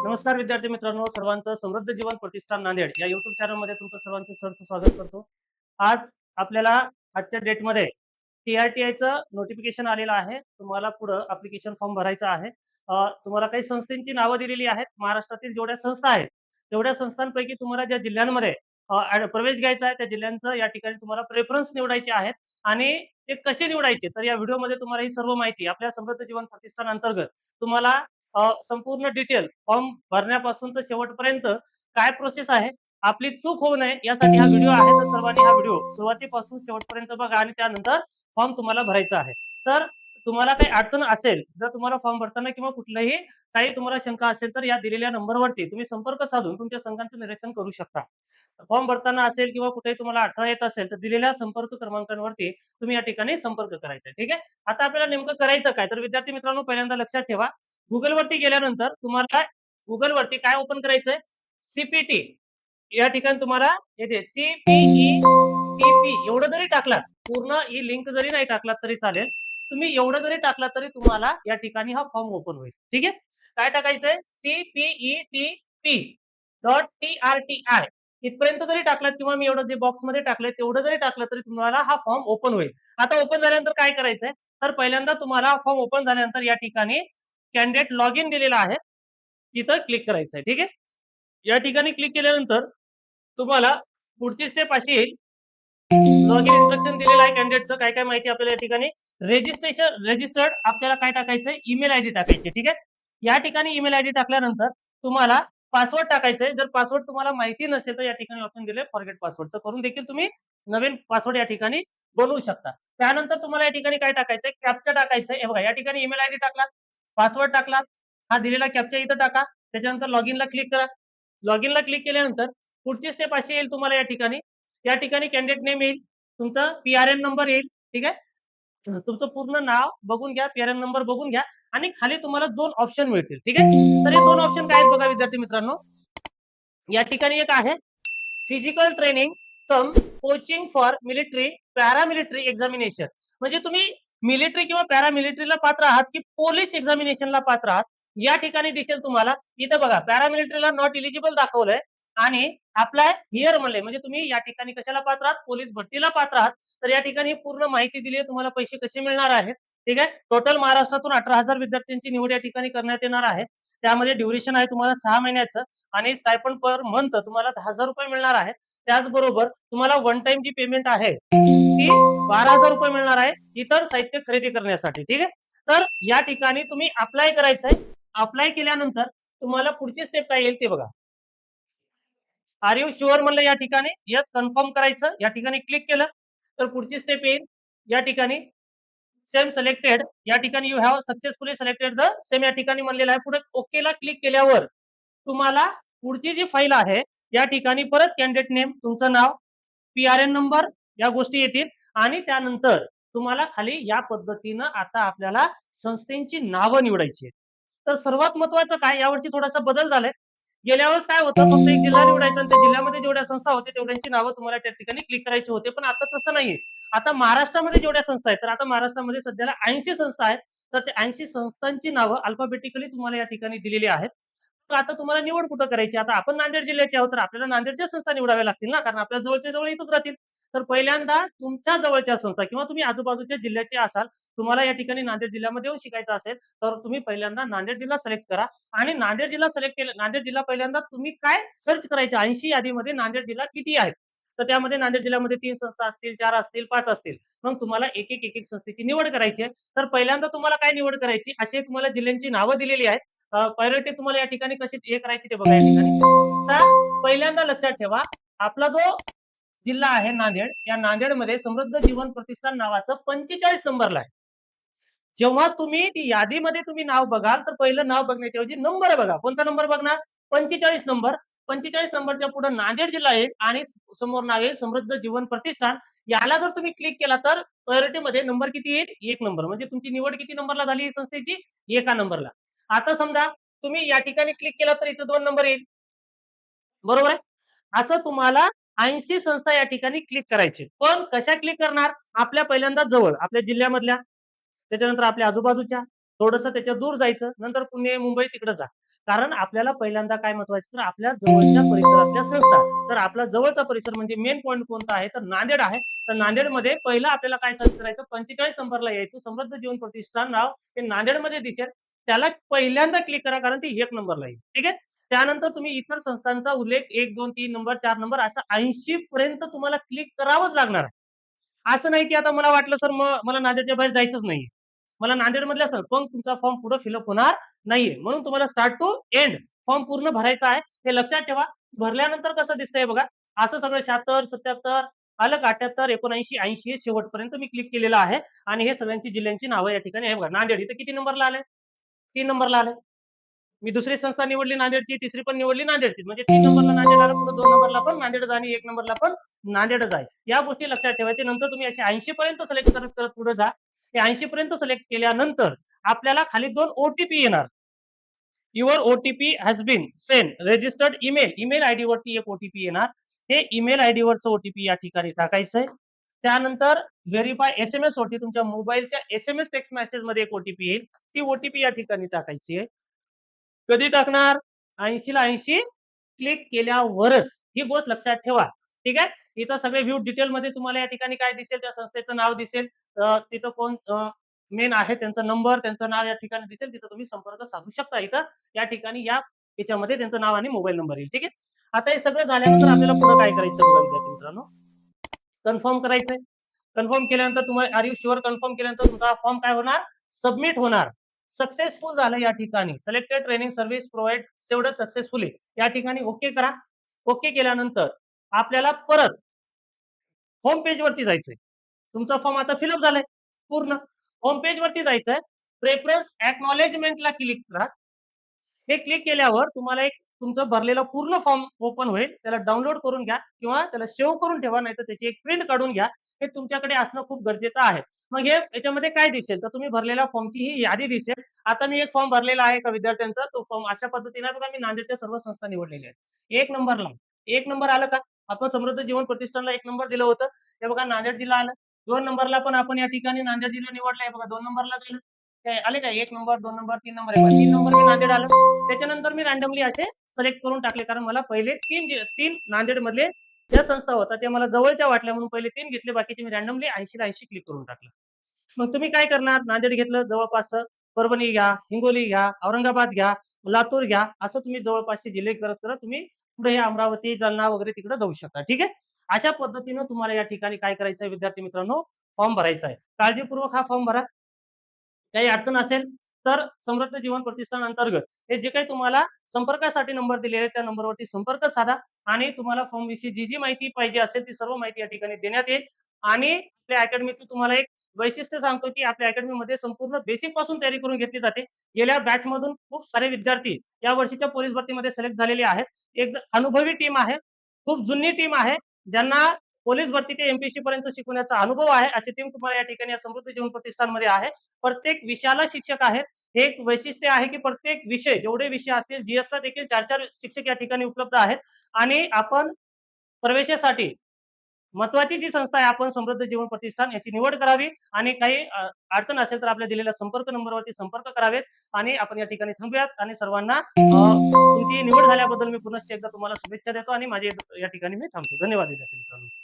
नमस्कार विद्यार्थी मित्रांनो, सर्वांचं समृद्ध जीवन प्रतिष्ठान नांदेड या युट्यूब चॅनलमध्ये तुमचं सर्वांचं सहर्ष स्वागत करतो। आज आपल्याला आजच्या डेटमध्ये TRTIचं नोटिफिकेशन आलेलं आहे। तुम्हाला पुढे ऍप्लिकेशन फॉर्म भरायचा आहे। तुम्हाला काही संस्थांची नावं दिलेली आहेत। महाराष्ट्रातील जेवढ्या संस्था आहेत तेवढ्या संस्थांपैकी तुम्हाला ज्या जिल्ह्यांमध्ये प्रवेश घ्यायचा आहे त्या जिल्ह्यांचं या ठिकाणी तुम्हाला प्रेफरन्स निवडायचे आहेत आणि ते कसे निवडायचे तर या व्हिडिओमध्ये तुम्हाला ही सर्व माहिती आपल्या समृद्ध जीवन प्रतिष्ठान अंतर्गत तुम्हाला संपूर्ण डिटेल फॉर्म भरण्यापासून तर शेवटपर्यंत काय प्रोसेस आहे, आपली चूक होऊ नये यासाठी हा व्हिडिओ आहे। तर सर्वांनी हा व्हिडिओ सुरुवातीपासून शेवटपर्यंत बघा आणि त्यानंतर फॉर्म तुम्हाला भरायचा आहे। तर तुम्हाला काही अडचण असेल, जर तुम्हाला फॉर्म भरताना किंवा कुठल्याही काही तुम्हाला शंका असेल तर या दिलेल्या नंबरवरती तुम्ही संपर्क साधून तुमच्या शंकांचं निरसन करू शकता। फॉर्म भरताना असेल किंवा कुठेही तुम्हाला अडथळा येत असेल तर दिलेल्या संपर्क क्रमांकावरती तुम्ही या ठिकाणी संपर्क करायचा। ठीक आहे, आता आपल्याला नेमकं करायचं काय तर विद्यार्थी मित्रांनो, पहिल्यांदा लक्षात ठेवा, गुगल वरती गेल्यानंतर तुम्हाला गुगल वरती काय ओपन करायचंय, सीपीटी या ठिकाणी तुम्हाला येते CPETP एवढं जरी टाकलात, पूर्ण ही लिंक जरी नाही टाकलात तरी चालेल, तुम्ही एवढं जरी टाकलात तरी तुम्हाला या ठिकाणी हा फॉर्म ओपन होईल। ठीक आहे, काय टाकायचंय, CPETP.TRTI इथपर्यंत जरी टाकलात किंवा मी एवढं जे बॉक्स मध्ये टाकलंय तेवढं जरी टाकलं तरी तुम्हाला हा फॉर्म ओपन होईल। आता ओपन झाल्यानंतर काय करायचंय तर पहिल्यांदा तुम्हाला फॉर्म ओपन झाल्यानंतर या ठिकाणी कॅन्डिडेट लॉग इन दिलेला आहे, तिथं क्लिक करायचं आहे। ठीक आहे, या ठिकाणी क्लिक केल्यानंतर तुम्हाला पुढची स्टेप अशी येईल, लॉग इन इन्स्ट्रक्शन दिलेलं आहे कॅन्डिडेटचं, काय काय माहिती आपल्याला या ठिकाणी रजिस्टर्ड आपल्याला काय टाकायचंय, ईमेल आयडी टाकायची। ठीक आहे, या ठिकाणी ईमेल आयडी टाकल्यानंतर तुम्हाला पासवर्ड टाकायचंय। जर पासवर्ड तुम्हाला माहिती नसेल तर या ठिकाणी ऑप्शन दिले फॉरगेट पासवर्डचं करून देखील तुम्ही नवीन पासवर्ड या ठिकाणी बनवू शकता। त्यानंतर तुम्हाला या ठिकाणी काय टाकायचंय, कॅप्चा टाकायचंय। हे बघा, या ठिकाणी ईमेल आयडी टाकलात, पासवर्ड टाकलात, हा दिलेला कॅप्चा इथं टाका, त्याच्यानंतर लॉग इनला क्लिक करा। लॉग इनला क्लिक केल्यानंतर पुढची स्टेप अशी येईल, तुम्हाला या ठिकाणी कॅन्डिडेट नेम येईल, तुमचा PRN नंबर येईल। ठीक आहे, तुमचं पूर्ण नाव बघून घ्या, PRN नंबर बघून घ्या आणि खाली तुम्हाला दोन ऑप्शन मिळतील। ठीक आहे, तर हे दोन ऑप्शन काय आहेत बघा विद्यार्थी मित्रांनो, या ठिकाणी एक आहे physical training come coaching for military paramilitary examination, म्हणजे तुम्ही मिलिटरी किंवा पॅरामिलिटरीला पात्र आहात की पोलीस एक्झामिनेशनला पात्र आहात, या ठिकाणी दिसेल तुम्हाला। इथं बघा, पॅरामिलिटरीला नॉट इलिजिबल दाखवलंय आणि अप्लाय हिअर म्हणले, म्हणजे तुम्ही या ठिकाणी कशाला पात्र आहात, पोलीस भरतीला पात्र आहात। तर या ठिकाणी पूर्ण माहिती दिली आहे, तुम्हाला पैसे कसे मिळणार आहेत। ठीक आहे, टोटल महाराष्ट्रातून 18,000 विद्यार्थ्यांची निवड या ठिकाणी करण्यात येणार आहे। त्यामध्ये ड्युरेशन आहे तुम्हाला 6 महिन्याचं आणि स्टायपंड पर मंथ तुम्हाला 10,000 रुपये मिळणार आहेत। त्याचबरोबर तुम्हाला वन टाइम जी पेमेंट आहे ती 12,000 रुपये मिळणार आहे इतर साहित्य खरेदी करण्यासाठी। ठीक आहे, तर या ठिकाणी तुम्ही अप्लाय करायचंय। अप्लाय केल्यानंतर तुम्हाला पुढची स्टेप काय येईल ते बघा, आर यू शुअर म्हणलं, या ठिकाणी यस कन्फर्म करायचं, या ठिकाणी क्लिक केलं तर पुढची स्टेप येईल, या ठिकाणी सेम सिलेक्टेड, या ठिकाणी you have successfully selected the same या ठिकाणी म्हणलेलं आहे। पुढे ओकेला क्लिक केल्यावर तुम्हाला पुढची जी फाईल आहे या ठिकाणी परत कॅन्डिडेट नेम, तुमचं नाव, PRN नंबर या गोष्टी येतील आणि त्यानंतर तुम्हाला खाली या पद्धतीनं आता आपल्याला संस्थेची नावं निवडायची आहेत। तर सर्वात महत्वाचं काय, यावरती थोडासा बदल झालाय। गेल्या वेळेस काय होतं, फक्त एक जिल्हा निवडायचा आणि त्या जिल्ह्यामध्ये जेवढ्या संस्था होते तेवढ्यांची नावं तुम्हाला त्या ठिकाणी क्लिक करायची होते, पण आता तसं नाहीये। आता महाराष्ट्रामध्ये जेवढ्या संस्था आहेत, तर आता महाराष्ट्रामध्ये सध्याला 80 संस्था आहेत, तर त्या 80 संस्थांची नावं अल्फाबेटिकली तुम्हाला या ठिकाणी दिलेली आहेत। तर आता तुम्हाला निवड कुठं करायची, आता आपण नांदेड जिल्ह्याचे आहोत तर आपल्याला नांदेडच्या संस्था निवडाव्या लागतील ना, कारण आपल्या जवळच्या जवळ इथंच राहतील। तर पहिल्यांदा तुमच्या जवळच्या संस्था किंवा तुम्ही आजूबाजूच्या जिल्ह्याचे असाल, तुम्हाला या ठिकाणी नांदेड जिल्ह्यामध्ये येऊन शिकायचं असेल तर तुम्ही पहिल्यांदा नांदेड जिल्हा सिलेक्ट करा आणि नांदेड जिल्हा सिलेक्ट केलं, नांदेड जिल्हा पहिल्यांदा तुम्ही काय सर्च करायचे, 80 यादीमध्ये नांदेड जिल्हा किती आहेत, तर त्यामध्ये नांदेड जिल्ह्यामध्ये 3 संस्था असतील, 4 असतील, 5 असतील, मग तुम्हाला एक एक संस्थेची निवड करायची आहे। तर पहिल्यांदा तुम्हाला काय निवड करायची, असे तुम्हाला जिल्ह्यांची नावं दिलेली आहेत। प्रायोरिटी तुम्हाला या ठिकाणी कशी हे करायची ते बघा या ठिकाणी। तर पहिल्यांदा लक्षात ठेवा, आपला जो जिल्हा आहे नांदेड, या नांदेडमध्ये समृद्ध जीवन प्रतिष्ठान नावाचं 45 नंबरला आहे। जेव्हा तुम्ही ती यादीमध्ये तुम्ही नाव बघाल तर पहिलं नाव बघण्याच्या ऐवजी नंबर बघा, कोणता नंबर बघणार, 45 नंबर। 45 नंबरच्या पुढे नांदेड जिल्हा येईल आणि समोर नाव येईल समृद्ध जीवन प्रतिष्ठान। याला जर तुम्ही क्लिक केला तर प्रायोरिटी मध्ये नंबर किती येईल, 1 नंबर, म्हणजे तुमची निवड किती नंबरला झाली संस्थेची, 1 नंबरला। आता समजा तुम्ही या ठिकाणी क्लिक केला तर इथे 2 नंबर येईल, बरोबर आहे। असं तुम्हाला 80 संस्था या ठिकाणी क्लिक करायची, पण कशा क्लिक करणार, आपल्या पहिल्यांदा जवळ आपल्या जिल्ह्यामधल्या, त्याच्यानंतर आपल्या आजूबाजूच्या, थोडंसं त्याच्या दूर जायचं, नंतर पुणे मुंबई तिकडे जा. कारण आपल्याला पहिल्यांदा काय महत्वाचं, तर आपल्या जवळच्या परिसरातल्या संस्था. तर आपला जवळचा परिसर म्हणजे मेन पॉईंट कोणता आहे, तर नांदेड आहे. तर नांदेडमध्ये पहिलं आपल्याला काय सर्च करायचं, 45 नंबरला यायचं, समृद्ध जीवन प्रतिष्ठान नाव हे नांदेडमध्ये दिसेल, त्याला पहिल्यांदा क्लिक करा, कारण ती 1 नंबरला येईल. ठीक आहे. त्यानंतर तुम्ही इतर संस्थांचा उल्लेख 1, 2, 3 नंबर, 4 नंबर असं 80 पर्यंत तुम्हाला क्लिक करावंच लागणार आहे. असं नाही की आता मला वाटलं सर मला नांदेडच्या बाहेर जायचंच नाही, मला नांदेडमधल्या सर, पण तुमचा फॉर्म पुढे फिलअप होणार नाहीये. म्हणून तुम्हाला स्टार्ट टू एंड फॉर्म पूर्ण भरायचा आहे, हे लक्षात ठेवा. भरल्यानंतर कसं दिसतंय बघा, असं सगळं 76, 77 आलं का, 78, 79, 80 शेवटपर्यंत मी क्लिक केलेलं आहे. आणि हे सगळ्यांची जिल्ह्यांची नावं या ठिकाणी आहे बघा. नांदेड इथं किती नंबरला आले, 3 नंबरला आले. मी दुसरी संस्था निवडली नांदेडची, तिसरी पण निवडली नांदेडची, म्हणजे 3 नंबरला नांदेड आलं, पुढे 2 नंबरला पण नांदेडच आणि 1 नंबरला पण नांदेडच आहे. या गोष्टी लक्षात ठेवायच्या. नंतर तुम्ही 80 पर्यंत सिलेक्ट करत करत पुढे जा. हे 80 पर्यंत सिलेक्ट केल्यानंतर आपल्याला खाली 2 ओटीपी येणार. Your OTP has been send registered email ID वरती एक ओटीपी येणार. हे ईमेल आयडी वरचं ओटीपी या ठिकाणी टाकायचं आहे. त्यानंतर व्हेरीफाय एसएमएस ओटीपी, तुमच्या मोबाईलच्या एसएमएस टेक्स्ट मेसेज मध्ये एक ओटीपी येईल, ती ओटीपी या ठिकाणी टाकायची आहे. कधी टाकणार, 80 ला 80 क्लिक केल्यावरच. ही गोष्ट लक्षात ठेवा. ठीक आहे. इथं सगळे व्ह्यू डिटेल मध्ये तुम्हाला या ठिकाणी काय दिसेल, त्या संस्थेचं नाव दिसेल, तिथं कोण मेन आहे त्यांचा नंबर, त्यांचं नाव या ठिकाणी दिसेल, तिथं तुम्ही संपर्क साधू शकता. इथं या ठिकाणी या याच्यामध्ये त्यांचं नाव आणि मोबाईल नंबर येईल. ठीक आहे. आता हे सगळं झाल्यानंतर आपल्याला पुढे काय करायचं बघा विद्यार्थी मित्रांनो, कन्फर्म करायचंय. कन्फर्म केल्यानंतर तुम्हाला आर यू शुअर, कन्फर्म केल्यानंतर तुमचा फॉर्म काय होणार, सबमिट होणार. सक्सेसफुल झालं या ठिकाणी, selected training service provide saved successfully, या ठिकाणी ओके करा. ओके केल्यानंतर आपल्याला परत होम पेज वरती जायचंय. तुमचा फॉर्म आता फिलअप झालाय पूर्ण. होम पेज वरती जायचंय, प्रेफरन्स एक्नॉलेजमेंटला क्लिक करा. हे क्लिक केल्यावर तुम्हाला एक तुमचं भरलेला पूर्ण फॉर्म ओपन होईल. त्याला डाउनलोड करून घ्या किंवा त्याला सेव्ह करून ठेवा, नाही तर त्याची एक प्रिंट काढून घ्या. हे तुमच्याकडे असणं खूप गरजेचं आहे. मग हे याच्यामध्ये काय दिसेल, तर तुम्ही भरलेल्या फॉर्मची ही यादी दिसेल. आता मी एक फॉर्म भरलेला आहे एका विद्यार्थ्यांचा, तो फॉर्म अशा पद्धतीने बघा, मी नांदेडच्या सर्व संस्था निवडलेल्या आहेत. 1 नंबरला 1 नंबर आलं का, आपण समृद्ध जीवन प्रतिष्ठानला 1 नंबर दिलं होतं, हे बघा नांदेड जिल्हा आलं. 2 नंबरला पण आपण या ठिकाणी नांदेड जिल्हा निवडला आहे बघा, 2 नंबरला झालं. आले का, 1 नंबर, 2 नंबर, 3 नंबर, 3 नंबर मी नांदेड आलं. त्याच्यानंतर मी रँडमली असे सिलेक्ट करून टाकले, कारण मला पहिले तीन नांदेड मधले ज्या संस्था होता त्या मला जवळच्या वाटल्या, म्हणून पहिले 3 घेतले, बाकीचे मी रँडमली 80 ला 80 क्लिक करून टाकलं. मग तुम्ही काय करणार, नांदेड घेतलं जवळपास, परभणी घ्या, हिंगोली घ्या, औरंगाबाद घ्या, लातूर घ्या, असं तुम्ही जवळपासचे जिल्हे करत करत तुम्ही पुढे अमरावती, जालना वगैरे तिकडे जाऊ शकता. ठीक आहे. अशा पद्धतीनं तुम्हाला या ठिकाणी काय करायचं आहे विद्यार्थी मित्रांनो, फॉर्म भरायचा आहे. काळजीपूर्वक हा फॉर्म भरा. काही अडचण असेल तर समृद्ध जीवन प्रतिष्ठान अंतर्गत हे जे काही तुम्हाला संपर्कासाठी नंबर दिलेले त्या नंबरवरती संपर्क साधा, आणि तुम्हाला फॉर्म विषयी जी जी माहिती पाहिजे असेल ती सर्व माहिती या ठिकाणी देण्यात येईल. आणि आपल्या अकॅडमीचं तुम्हाला एक वैशिष्ट्य सांगतो की आपल्या अकॅडमीमध्ये संपूर्ण बेसिक पासून तयारी करून घेतली जाते. गेल्या बॅच मधून खूप सारे विद्यार्थी या वर्षीच्या पोलीस भरतीमध्ये सिलेक्ट झालेले आहेत. एक अनुभवी टीम आहे, खूप जुनी टीम आहे, ज्यांना पोलीस भरती ते एमपीएससी पर्यंत शिकवण्याचा अनुभव आहे. अशी टीम तुम्हाला या ठिकाणी समृद्ध जीवन प्रतिष्ठानमध्ये आहे. प्रत्येक विषयाला शिक्षक आहेत. हे एक वैशिष्ट्य आहे की प्रत्येक विषय, जेवढे विषय असतील, जीएसला देखील 4-4 शिक्षक या ठिकाणी उपलब्ध आहेत. आणि आपण प्रवेशासाठी महत्वाची जी संस्था आहे, आपण समृद्ध जीवन प्रतिष्ठान याची निवड करावी. आणि काही अडचण असेल तर आपल्या दिलेल्या संपर्क नंबरवरती संपर्क करावेत. आणि आपण या ठिकाणी थांबूयात. आणि सर्वांना तुमची निवड झाल्याबद्दल मी पुनश्च एकदा तुम्हाला शुभेच्छा देतो आणि माझे या ठिकाणी मी थांबतो. धन्यवाद विद्यार्थी मित्रांनो.